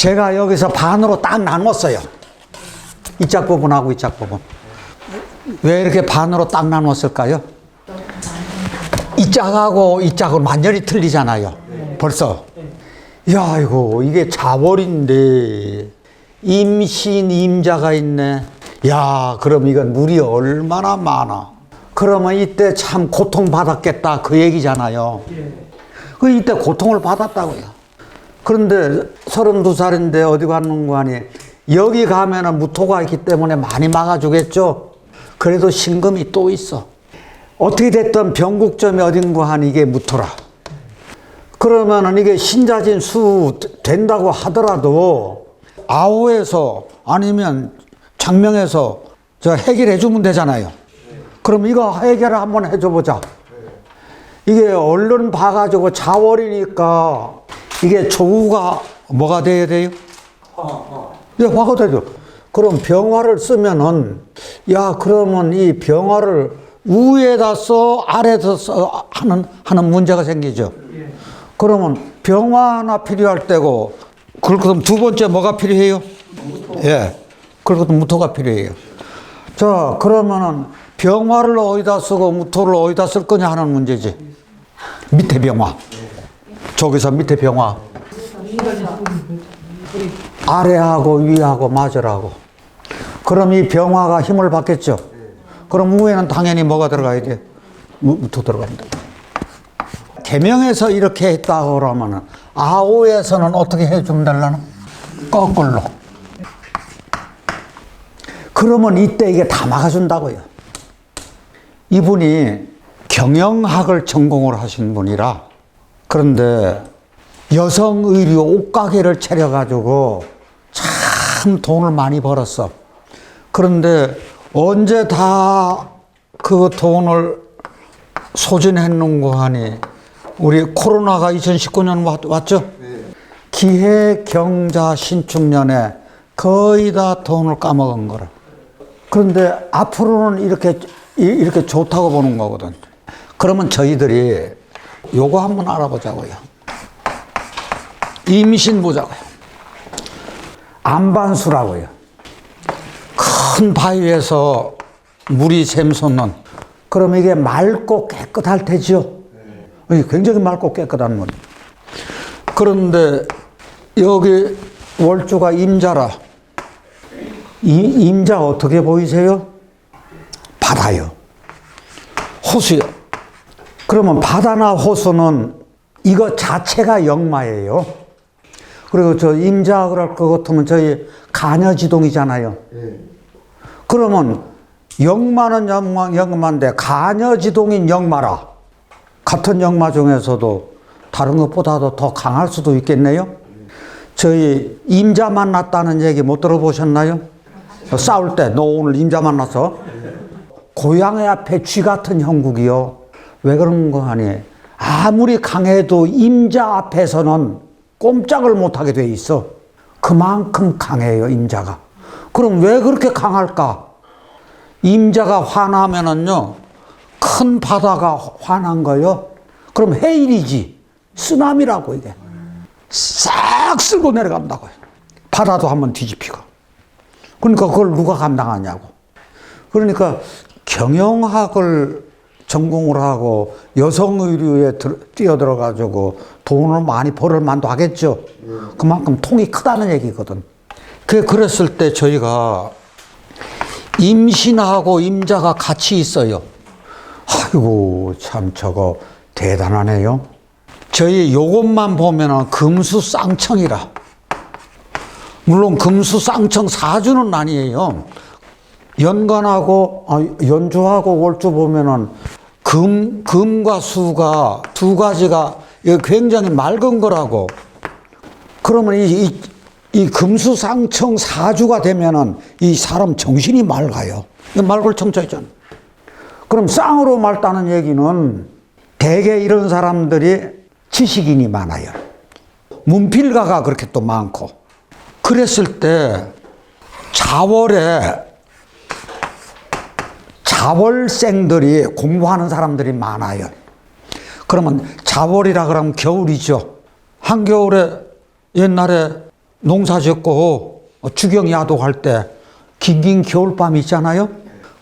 제가 여기서 반으로 딱 나눴어요. 이 짝 부분하고 이 짝 부분. 왜 이렇게 반으로 딱 나눴을까요? 이 짝하고 이 짝은 완전히 틀리잖아요. 벌써. 야, 이게 자월인데 임신, 임자가 있네. 야, 그럼 이건 물이 얼마나 많아. 그러면 이때 참 고통받았겠다 그 얘기잖아요. 이때 고통을 받았다고요. 그런데 32살인데 어디 가는 거 아니? 여기 가면은 무토가 있기 때문에 많이 막아주겠죠. 그래도 신금이 또 있어. 어떻게 됐든 병국점이 어딘가 하니 이게 무토라. 그러면은 이게 신자진수 된다고 하더라도 아오에서 아니면 장명에서 저 해결해 주면 되잖아요. 그럼 이거 해결을 한번 해줘 보자. 이게 얼른 봐가지고 자월이니까 이게 조우가 뭐가 돼야 돼요? 예, 화가 되죠. 그럼 병화를 쓰면은, 야, 그러면 이 병화를 위에다 써, 아래에다 써 하는 문제가 생기죠. 그러면 병화 필요할 때고, 그럼 두 번째 뭐가 필요해요? 예. 그리고 무토가 필요해요. 자, 그러면은 병화를 어디다 쓰고 무토를 어디다 쓸 거냐 하는 문제지. 밑에 병화. 저기서 밑에 병화. 아래하고 위하고 맞으라고. 그럼 이 병화가 힘을 받겠죠. 그럼 위에는 당연히 뭐가 들어가야 돼? 무토 들어갑니다. 계명에서 이렇게 했다 그러면은 아오에서는 어떻게 해주면 되려나? 거꾸로. 그러면 이때 이게 다 막아준다고요. 이분이 경영학을 전공을 하신 분이라. 그런데 여성의류 옷가게를 차려가지고 참 돈을 많이 벌었어. 그런데 언제 다 그 돈을 소진했는고 하니 우리 코로나가 2019년 왔죠? 기해 경자 신축년에 거의 다 돈을 까먹은 거라. 그런데 앞으로는 이렇게 좋다고 보는 거거든. 그러면 저희들이 요거 한번 알아보자고요. 임신 보자고요. 안반수라고요. 큰 바위에서 물이 샘솟는. 그럼 이게 맑고 깨끗할 테죠. 굉장히 맑고 깨끗한 물. 그런데 여기 월주가 임자라. 임자 어떻게 보이세요? 바다요. 호수요. 그러면 바다나 호수는 이거 자체가 영마예요. 그리고 저 임자 그럴 것 같으면 저희 가녀지동이잖아요. 그러면 영마는 영마인데 가녀지동인 영마라. 같은 영마 중에서도 다른 것보다도 더 강할 수도 있겠네요. 저희 임자 만났다는 얘기 못 들어보셨나요? 싸울 때 너 오늘 임자 만났어? 고양이 앞에 쥐 같은 형국이요. 왜 그런 거 하니? 아무리 강해도 임자 앞에서는 꼼짝을 못하게 돼 있어. 그만큼 강해요, 임자가. 그럼 왜 그렇게 강할까? 임자가 화나면은요, 큰 바다가 화난 거요. 그럼 해일이지. 쓰나미라고 이게. 싹 쓸고 내려간다고요. 바다도 한번 뒤집히고. 그러니까 그걸 누가 감당하냐고. 그러니까 경영학을 전공을 하고 여성의류에 뛰어들어가지고 돈을 많이 벌을 만도 하겠죠. 그만큼 통이 크다는 얘기거든. 그랬을 때 저희가 임신하고 임자가 같이 있어요. 아이고, 참 저거 대단하네요. 저희 요것만 보면은 금수쌍청이라. 물론 금수쌍청 사주는 아니에요. 연간하고, 연주하고 월주 보면은 금과 수가 두 가지가 굉장히 맑은 거라고. 그러면 이 금수상청 사주가 되면은 이 사람 정신이 맑아요. 맑을 청자 있잖아. 그럼 쌍으로 맑다는 얘기는 대개 이런 사람들이 지식인이 많아요. 문필가가 그렇게 또 많고. 그랬을 때 자월생들이 공부하는 사람들이 많아요. 그러면 자월이라 그러면 겨울이죠. 한겨울에 옛날에 농사 짓고 주경야독할 때 긴긴 겨울밤이 있잖아요.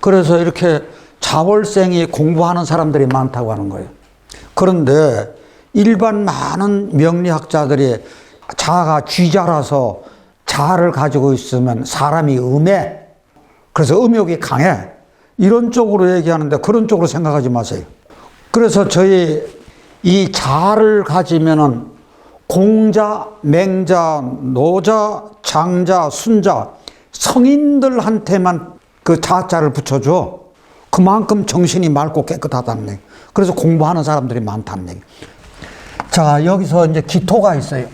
그래서 이렇게 자월생이 공부하는 사람들이 많다고 하는 거예요. 그런데 일반 많은 명리학자들이 자아가 쥐자라서 자아를 가지고 있으면 사람이 음해, 그래서 음욕이 강해, 이런 쪽으로 얘기하는데 그런 쪽으로 생각하지 마세요. 그래서 저희 이 자아를 가지면은 공자, 맹자, 노자, 장자, 순자, 성인들한테만 그 자자를 붙여줘. 그만큼 정신이 맑고 깨끗하다는 얘기. 그래서 공부하는 사람들이 많다는 얘기. 자, 여기서 이제 기토가 있어요.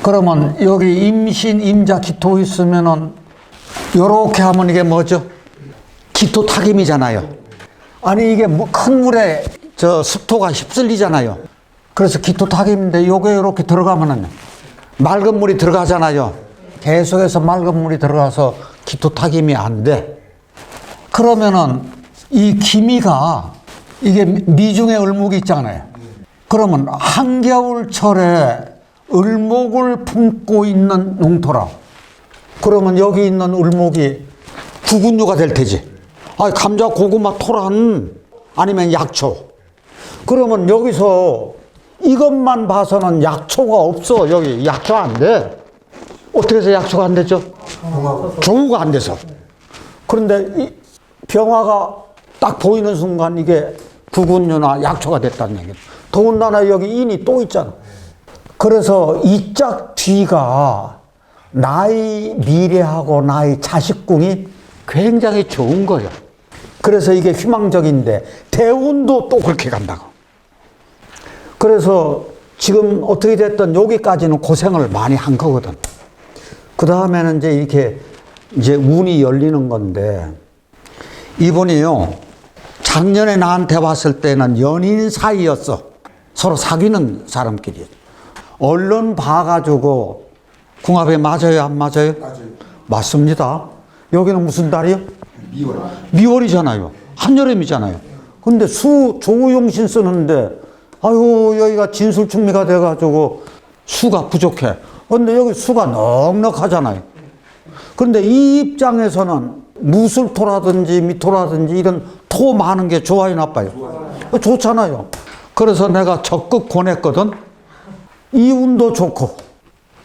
그러면 여기 임신, 임자, 기토 있으면은 요렇게 하면 이게 뭐죠? 기토 타김이잖아요. 아니 이게 큰 물에 저 습토가 휩쓸리잖아요. 그래서 기토 타김인데 요게 이렇게 들어가면은 맑은 물이 들어가잖아요. 계속해서 맑은 물이 들어가서 기토 타김이 안 돼. 그러면은 이 기미가 이게 미중의 을목이 있잖아요. 그러면 한겨울철에 을목을 품고 있는 농토라. 그러면 여기 있는 을목이 구근류가 될 테지. 아, 감자, 고구마, 토란 아니면 약초. 그러면 여기서 이것만 봐서는 약초가 없어. 여기 약초 안 돼. 어떻게 해서 약초가 안 되죠? 조우가 안 돼서. 그런데 이 병화가 딱 보이는 순간 이게 구근류나 약초가 됐다는 얘기예요. 더군다나 여기 인이 또 있잖아. 그래서 이 짝 뒤가 나의 미래하고 나의 자식궁이 굉장히 좋은 거예요. 그래서 이게 희망적인데 대운도 또 그렇게 간다고. 그래서 지금 어떻게 됐든 여기까지는 고생을 많이 한 거거든. 그 다음에는 이제 이렇게 이제 운이 열리는 건데, 이분이요 작년에 나한테 왔을 때는 연인 사이였어. 서로 사귀는 사람끼리. 얼른 봐가지고 궁합에 맞아요, 안 맞아요? 맞아요. 맞습니다. 여기는 무슨 달이요? 미월. 미월이잖아요. 한여름이잖아요. 근데 조용신 쓰는데, 아유, 여기가 진술충미가 돼가지고 수가 부족해. 근데 여기 수가 넉넉하잖아요. 그런데 이 입장에서는 무술토라든지 미토라든지 이런 토 많은 게 좋아요, 나빠요? 좋잖아요. 그래서 내가 적극 권했거든. 이 운도 좋고,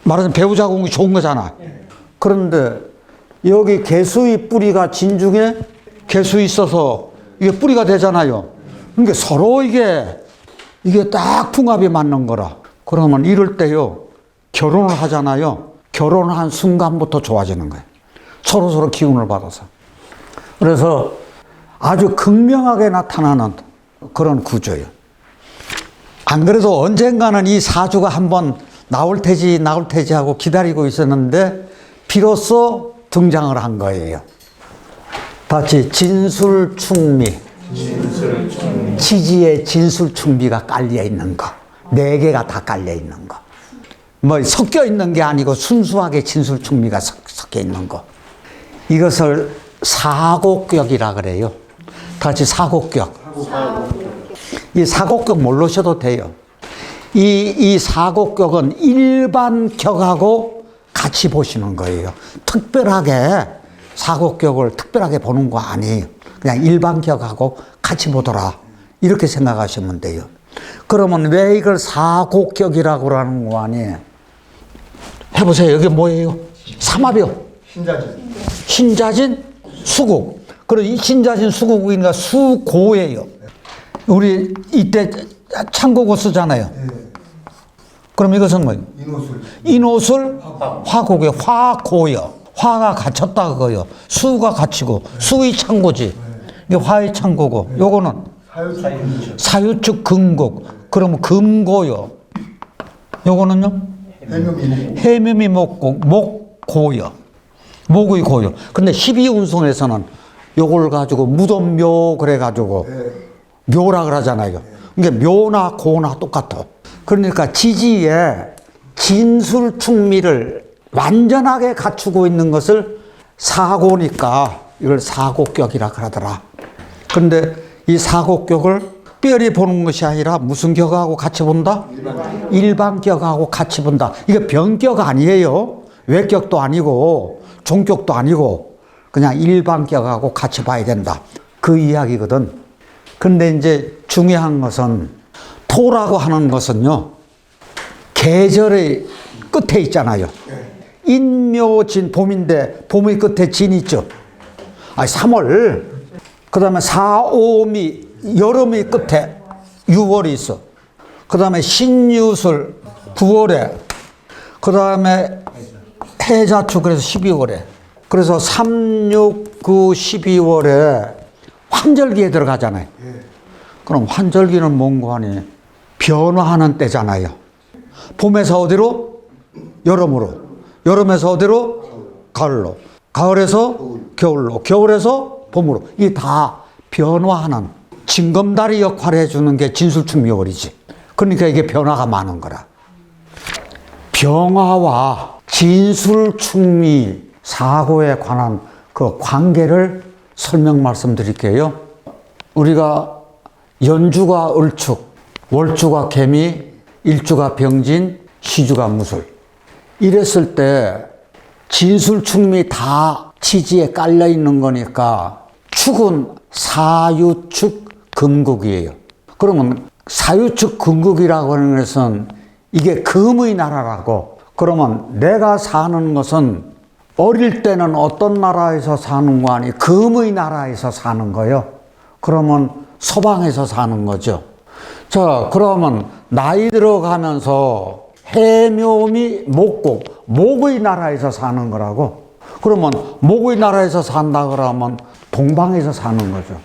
말하자면 배우자 공이 좋은 거잖아. 그런데 여기 개수의 뿌리가 진중에 개수 있어서 이게 뿌리가 되잖아요. 그러니까 서로 이게 딱 궁합이 맞는 거라. 그러면 이럴 때요, 결혼을 하잖아요. 결혼한 순간부터 좋아지는 거예요. 서로 기운을 받아서. 그래서 아주 극명하게 나타나는 그런 구조예요. 안 그래도 언젠가는 이 사주가 한번 나올 테지 하고 기다리고 있었는데 비로소 등장을 한 거예요. 같이 진술충미. 지지에 진술충미가 깔려 있는 거. 4개가 다 깔려 있는 거. 뭐 섞여 있는 게 아니고 순수하게 진술충미가 섞여 있는 거. 이것을 사곡격이라 그래요. 같이 사곡격. 이 사곡격 모르셔도 돼요. 이 사곡격은 일반 격하고 같이 보시는 거예요. 특별하게 사곡격을 특별하게 보는 거 아니에요. 그냥 일반 격하고 같이 보더라. 이렇게 생각하시면 돼요. 그러면 왜 이걸 사곡격이라고 하는 거 아니에요? 해보세요. 여기 뭐예요? 삼합이요. 신자진, 수국. 그리고 이 신자진 수국이니까 수고예요. 우리 이때 창고고 쓰잖아요. 그럼 이것은 뭐예요? 인옷을 화고고요. 화고요. 화가 갇혔다 그거요. 수가 갇히고 수의 창고지. 이게 화의 창고고. 요거는 사유축 금곡. 그러면 금고요. 요거는요? 해묘미 목고 목고요. 목의 고요. 근데 12운송에서는 요걸 가지고 무덤묘 그래가지고 묘라 그러잖아요. 그러니까 묘나 고나 똑같아. 그러니까 지지에 진술충미를 완전하게 갖추고 있는 것을 사고니까 이걸 사곡격이라 그러더라. 그런데 이 사곡격을 특별히 보는 것이 아니라 무슨 격하고 같이 본다? 일반 격하고 같이 본다. 이게 병격 아니에요. 외격도 아니고 종격도 아니고 그냥 일반 격하고 같이 봐야 된다. 그 이야기거든. 근데 이제 중요한 것은 토라고 하는 것은요, 계절의 끝에 있잖아요. 인묘진 봄인데 봄의 끝에 진 있죠. 3월. 그 다음에 4, 5미 여름의 끝에 6월이 있어. 그 다음에 신유술 9월에. 그 다음에 해자축 그래서 12월에. 그래서 3, 6, 9, 12월에 환절기에 들어가잖아요. 그럼 환절기는 뭔고 하니 변화하는 때잖아요. 봄에서 어디로? 여름으로. 여름에서 어디로? 가을로. 가을에서 겨울로. 겨울에서 봄으로. 이 다 변화하는 징검다리 역할을 해주는 게 진술충묘월이지. 그러니까 이게 변화가 많은 거라. 병화와 진술충미 사고에 관한 그 관계를 설명 말씀드릴게요. 우리가 연주가 을축, 월주가 개미, 일주가 병진, 시주가 무술. 이랬을 때 진술충미 다 지지에 깔려 있는 거니까 축은 사유축 금국이에요. 그러면 사유축 금국이라고 하는 것은 이게 금의 나라라고. 그러면 내가 사는 것은 어릴 때는 어떤 나라에서 사는 거 아니 금의 나라에서 사는 거요. 그러면 서방에서 사는 거죠. 자, 그러면 나이 들어가면서 해묘미 목국, 목의 나라에서 사는 거라고. 그러면 목의 나라에서 산다 그러면 동방에서 사는 거죠.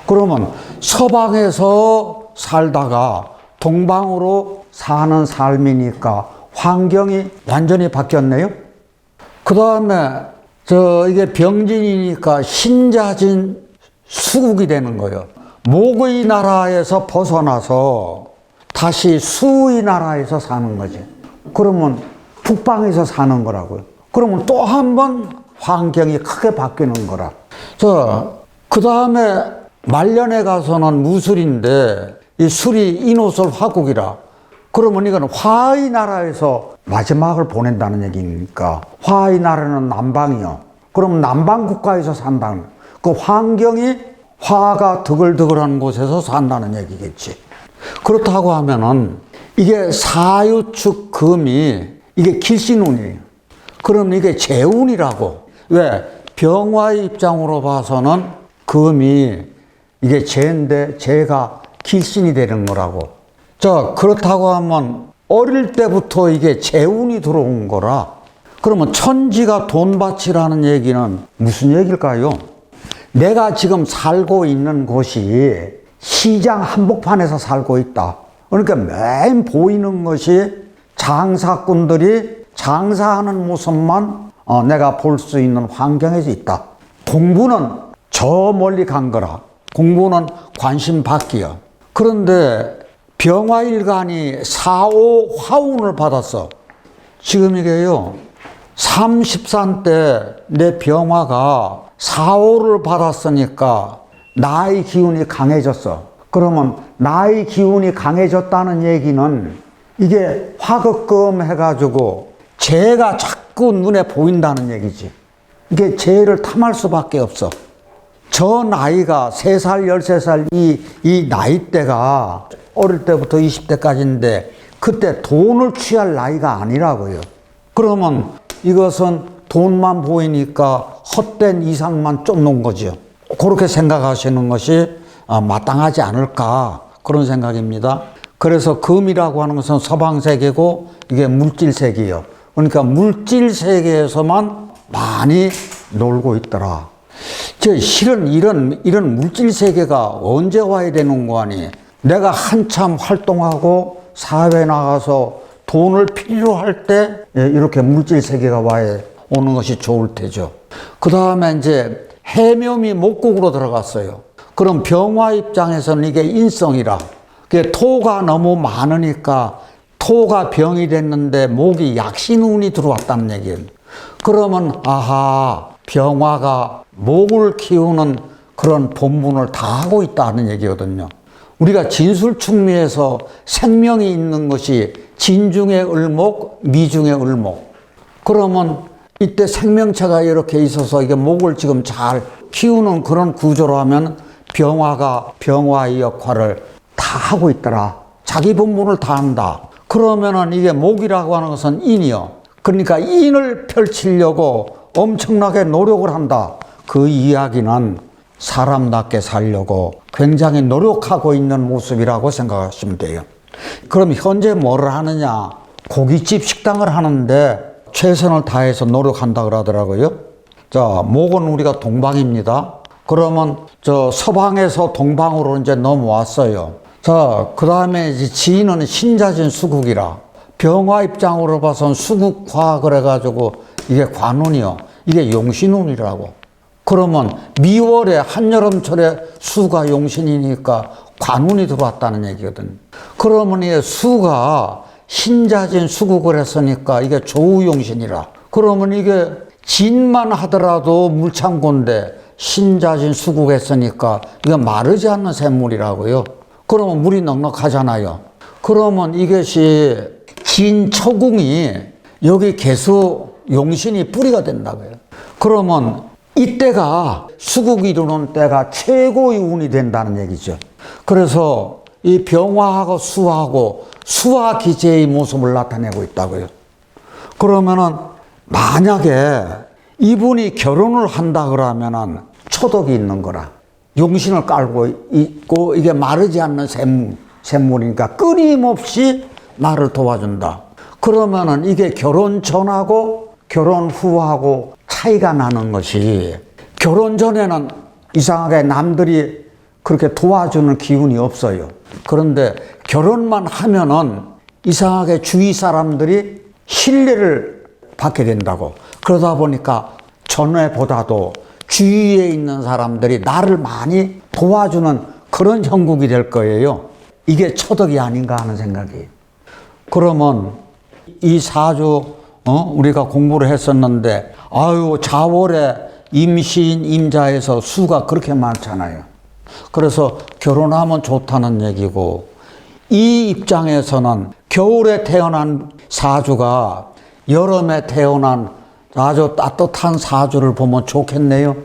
그러면 서방에서 살다가 동방으로 사는 삶이니까 환경이 완전히 바뀌었네요. 그 다음에 이게 병진이니까 신자진 수국이 되는 거예요. 목의 나라에서 벗어나서 다시 수의 나라에서 사는 거지. 그러면 북방에서 사는 거라고요. 그러면 또 한 번 환경이 크게 바뀌는 거라. 그 다음에 말년에 가서는 무술인데 이 술이 인호술 화국이라. 그러면 이건 화의 나라에서 마지막을 보낸다는 얘기니까 화의 나라는 남방이요. 그럼 남방 국가에서 산다는 그 환경이 화가 드글드글한 곳에서 산다는 얘기겠지. 그렇다고 하면은 이게 사유축 금이 이게 길신운이에요. 그럼 이게 재운이라고. 왜? 병화의 입장으로 봐서는 금이 이게 재인데 재가 길신이 되는 거라고. 자, 그렇다고 하면 어릴 때부터 이게 재운이 들어온 거라. 그러면 천지가 돈밭이라는 얘기는 무슨 얘기일까요? 내가 지금 살고 있는 곳이 시장 한복판에서 살고 있다. 그러니까 맨 보이는 것이 장사꾼들이 장사하는 모습만 내가 볼 수 있는 환경에서 있다. 공부는 저 멀리 간 거라. 공부는 관심 밖이야. 그런데 병화일간이 4, 5 화운을 받았어. 지금 이게요, 30산 때 내 병화가 4, 5를 받았으니까 나의 기운이 강해졌어. 그러면 나의 기운이 강해졌다는 얘기는 이게 화극금 해가지고 재가 자꾸 눈에 보인다는 얘기지. 이게 재를 탐할 수밖에 없어. 저 나이가 3살, 13살 이 나이대가 어릴 때부터 20대까지인데 그때 돈을 취할 나이가 아니라고요. 그러면 이것은 돈만 보이니까 헛된 이상만 쫓는 거죠. 그렇게 생각하시는 것이 마땅하지 않을까 그런 생각입니다. 그래서 금이라고 하는 것은 서방세계고 이게 물질세계예요. 그러니까 물질세계에서만 많이 놀고 있더라. 실은 이런 물질세계가 언제 와야 되는 거 아니? 내가 한참 활동하고 사회에 나가서 돈을 필요로 할 때 이렇게 물질세계가 와야 오는 것이 좋을 테죠. 그 다음에 이제 해묘미 목국으로 들어갔어요. 그럼 병화 입장에서는 이게 인성이라. 토가 너무 많으니까 토가 병이 됐는데 목이 약신운이 들어왔다는 얘기예요. 그러면 아하, 병화가 목을 키우는 그런 본분을 다 하고 있다는 얘기거든요. 우리가 진술충미에서 생명이 있는 것이 진중의 을목, 미중의 을목. 그러면 이때 생명체가 이렇게 있어서 이게 목을 지금 잘 키우는 그런 구조로 하면 병화가 병화의 역할을 다 하고 있더라. 자기 본분을 다 한다. 그러면은 이게 목이라고 하는 것은 인이요. 그러니까 인을 펼치려고 엄청나게 노력을 한다. 그 이야기는 사람답게 살려고 굉장히 노력하고 있는 모습이라고 생각하시면 돼요. 그럼 현재 뭐를 하느냐? 고깃집 식당을 하는데 최선을 다해서 노력한다 그러더라고요. 자, 목은 우리가 동방입니다. 그러면 저 서방에서 동방으로 이제 넘어왔어요. 자, 그 다음에 이제 지인은 신자진 수국이라. 병화 입장으로 봐선 수국화 그래가지고 이게 관운이요. 이게 용신운이라고. 그러면 미월에 한여름철에 수가 용신이니까 관운이 들어왔다는 얘기거든. 그러면 이게 수가 신자진 수국을 했으니까 이게 조우용신이라. 그러면 이게 진만 하더라도 물창고인데 신자진 수국했으니까 이거 마르지 않는 샘물이라고요. 그러면 물이 넉넉하잖아요. 그러면 이것이 진처궁이 여기 개수 용신이 뿌리가 된다고요. 그러면 이때가 수국이 이루는 때가 최고의 운이 된다는 얘기죠. 그래서 이 병화하고 수하고 수화 기제의 모습을 나타내고 있다고요. 그러면은 만약에 이분이 결혼을 한다 그러면은 초덕이 있는 거라. 용신을 깔고 있고 이게 마르지 않는 샘물이니까 끊임없이 나를 도와준다. 그러면은 이게 결혼 전하고 결혼 후하고 차이가 나는 것이 결혼 전에는 이상하게 남들이 그렇게 도와주는 기운이 없어요. 그런데 결혼만 하면은 이상하게 주위 사람들이 신뢰를 받게 된다고. 그러다 보니까 전에보다도 주위에 있는 사람들이 나를 많이 도와주는 그런 형국이 될 거예요. 이게 초덕이 아닌가 하는 생각이. 그러면 이 사주 우리가 공부를 했었는데 아유 자월에 임신 임자에서 수가 그렇게 많잖아요. 그래서 결혼하면 좋다는 얘기고, 이 입장에서는 겨울에 태어난 사주가 여름에 태어난 아주 따뜻한 사주를 보면 좋겠네요.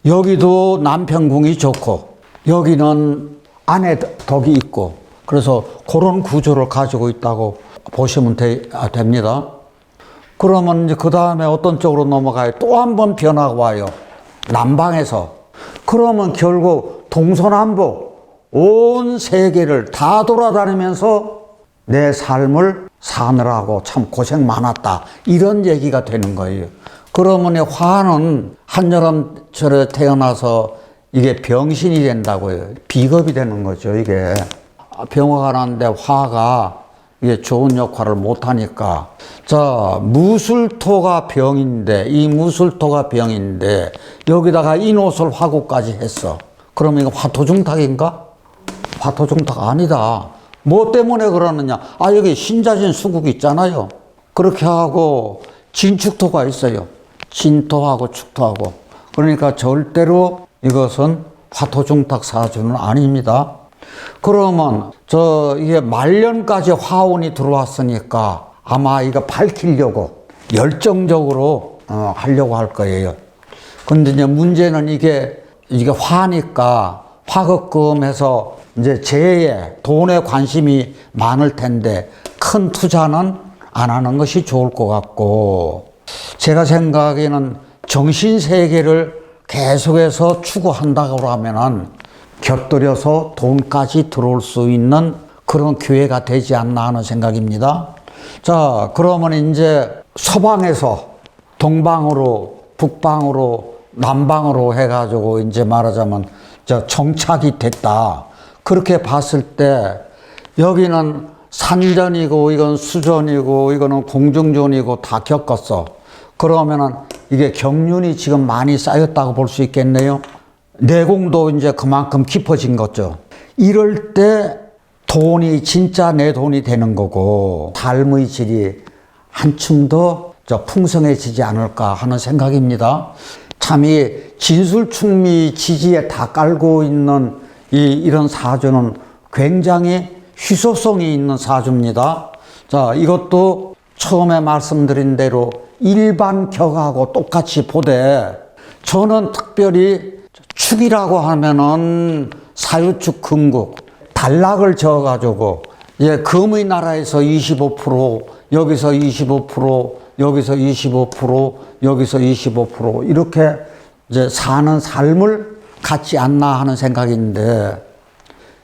여기도 남편궁이 좋고 여기는 아내 덕이 있고, 그래서 그런 구조를 가지고 있다고 보시면 됩니다. 그러면 이제 그 다음에 어떤 쪽으로 넘어가요? 또 한 번 변화가 와요. 남방에서. 그러면 결국 동서남북 온 세계를 다 돌아다니면서 내 삶을 사느라고 참 고생 많았다. 이런 얘기가 되는 거예요. 그러면 화는 한여름철에 태어나서 이게 병신이 된다고요. 비겁이 되는 거죠, 이게. 병화가 나는데 화가 이게 좋은 역할을 못하니까. 자, 무술토가 병인데, 이 무술토가 병인데, 여기다가 인옷을 화구까지 했어. 그러면 이거 화토중탁인가? 화토중탁 아니다. 뭐 때문에 그러느냐? 아, 여기 신자진 수국이 있잖아요. 그렇게 하고, 진축토가 있어요. 진토하고 축토하고. 그러니까 절대로 이것은 화토중탁 사주는 아닙니다. 그러면 이게 말년까지 화운이 들어왔으니까 아마 이거 밝히려고 열정적으로 하려고 할 거예요. 근데 이제 문제는 이게 화니까 화급금해서 이제 재에 돈에 관심이 많을 텐데 큰 투자는 안 하는 것이 좋을 것 같고, 제가 생각에는 정신세계를 계속해서 추구한다고 하면은 곁들여서 돈까지 들어올 수 있는 그런 기회가 되지 않나 하는 생각입니다. 자, 그러면 이제 서방에서 동방으로, 북방으로, 남방으로 해가지고 이제 말하자면 정착이 됐다. 그렇게 봤을 때 여기는 산전이고 이건 수전이고 이거는 공중전이고 다 겪었어. 그러면은 이게 경륜이 지금 많이 쌓였다고 볼 수 있겠네요. 내공도 이제 그만큼 깊어진 거죠. 이럴 때 돈이 진짜 내 돈이 되는 거고 삶의 질이 한층 더 풍성해지지 않을까 하는 생각입니다. 참 이 진술충미 지지에 다 깔고 있는 이런 사주는 굉장히 희소성이 있는 사주입니다. 자, 이것도 처음에 말씀드린 대로 일반 격하고 똑같이 보되 저는 특별히 축이라고 하면은 사유축 금국 단락을 저어가지고 금의 나라에서 25%, 여기서 25%, 여기서 25%, 여기서 25% 이렇게 이제 사는 삶을 갖지 않나 하는 생각인데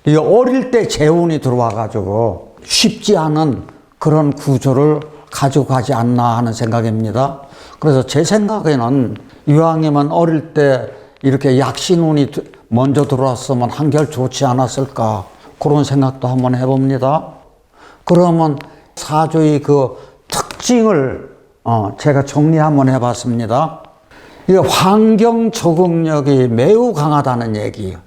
이 어릴 때 재운이 들어와가지고 쉽지 않은 그런 구조를 가지고 가지 않나 하는 생각입니다. 그래서 제 생각에는 이왕이면 어릴 때 이렇게 약신운이 먼저 들어왔으면 한결 좋지 않았을까 그런 생각도 한번 해봅니다. 그러면 사주의 그 특징을 제가 정리 한번 해봤습니다. 이게 환경 적응력이 매우 강하다는 얘기예요.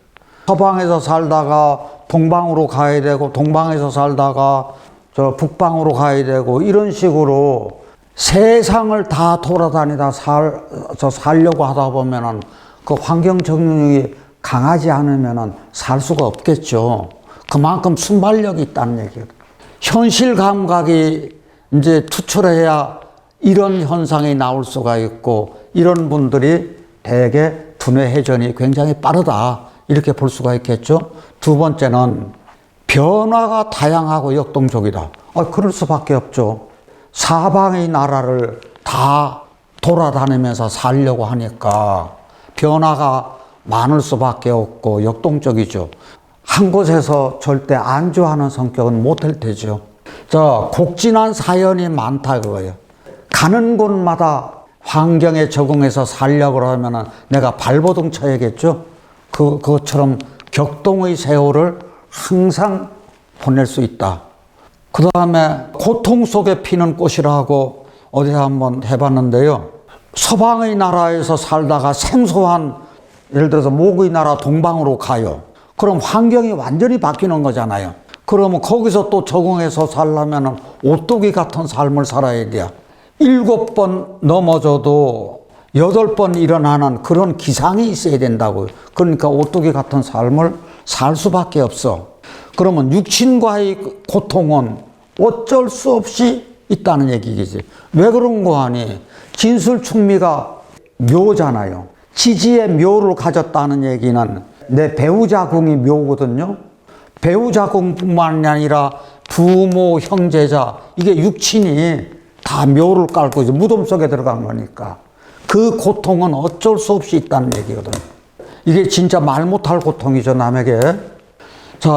서방에서 살다가 동방으로 가야 되고 동방에서 살다가 저 북방으로 가야 되고 이런 식으로 세상을 다 돌아다니다 살려고 하다 보면은 그 환경 적응력이 강하지 않으면은 살 수가 없겠죠. 그만큼 순발력이 있다는 얘기예요. 현실 감각이 이제 투철해야 이런 현상이 나올 수가 있고 이런 분들이 대개 두뇌 회전이 굉장히 빠르다 이렇게 볼 수가 있겠죠. 두 번째는 변화가 다양하고 역동적이다. 그럴 수밖에 없죠. 사방의 나라를 다 돌아다니면서 살려고 하니까 변화가 많을 수밖에 없고 역동적이죠. 한 곳에서 절대 안주하는 성격은 못할 테죠. 곡진한 사연이 많다 그거예요. 가는 곳마다 환경에 적응해서 살려고 하면은 내가 발버둥 쳐야겠죠. 그것처럼 격동의 세월을 항상 보낼 수 있다. 그 다음에 고통 속에 피는 꽃이라고 어디서 한번 해봤는데요. 서방의 나라에서 살다가 생소한 예를 들어서 목의 나라 동방으로 가요. 그럼 환경이 완전히 바뀌는 거잖아요. 그러면 거기서 또 적응해서 살려면 오뚜기 같은 삶을 살아야 돼요. 7번 넘어져도 8번 일어나는 그런 기상이 있어야 된다고요. 그러니까 오뚜기 같은 삶을 살 수밖에 없어. 그러면 육신과의 고통은 어쩔 수 없이 있다는 얘기겠지. 왜 그런 거 하니? 진술충미가 묘잖아요. 지지의 묘를 가졌다는 얘기는 내 배우자궁이 묘거든요. 배우자궁뿐만 아니라 부모, 형제자 이게 육친이 다 묘를 깔고 이제 무덤 속에 들어간 거니까 그 고통은 어쩔 수 없이 있다는 얘기거든. 이게 진짜 말 못할 고통이죠, 남에게.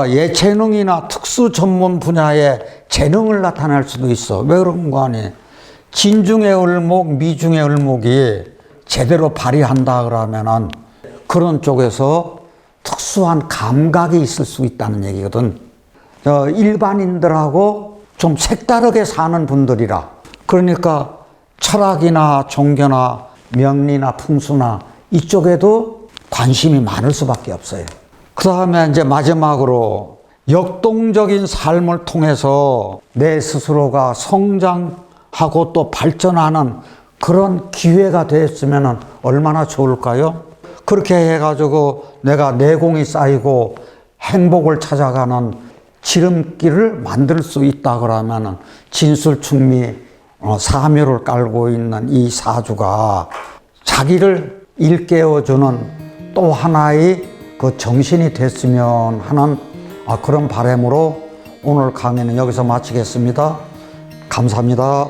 예체능이나 특수 전문 분야의 재능을 나타낼 수도 있어. 왜 그런 거 아니? 진중의 을목, 미중의 을목이 제대로 발휘한다 그러면은 그런 쪽에서 특수한 감각이 있을 수 있다는 얘기거든. 일반인들하고 좀 색다르게 사는 분들이라. 그러니까 철학이나 종교나 명리나 풍수나 이쪽에도 관심이 많을 수밖에 없어요. 그 다음에 이제 마지막으로 역동적인 삶을 통해서 내 스스로가 성장하고 또 발전하는 그런 기회가 됐으면 얼마나 좋을까요? 그렇게 해가지고 내가 내공이 쌓이고 행복을 찾아가는 지름길을 만들 수 있다 그러면 진술충미 사묘를 깔고 있는 이 사주가 자기를 일깨워주는 또 하나의 그 정신이 됐으면 하는 그런 바람으로 오늘 강의는 여기서 마치겠습니다. 감사합니다.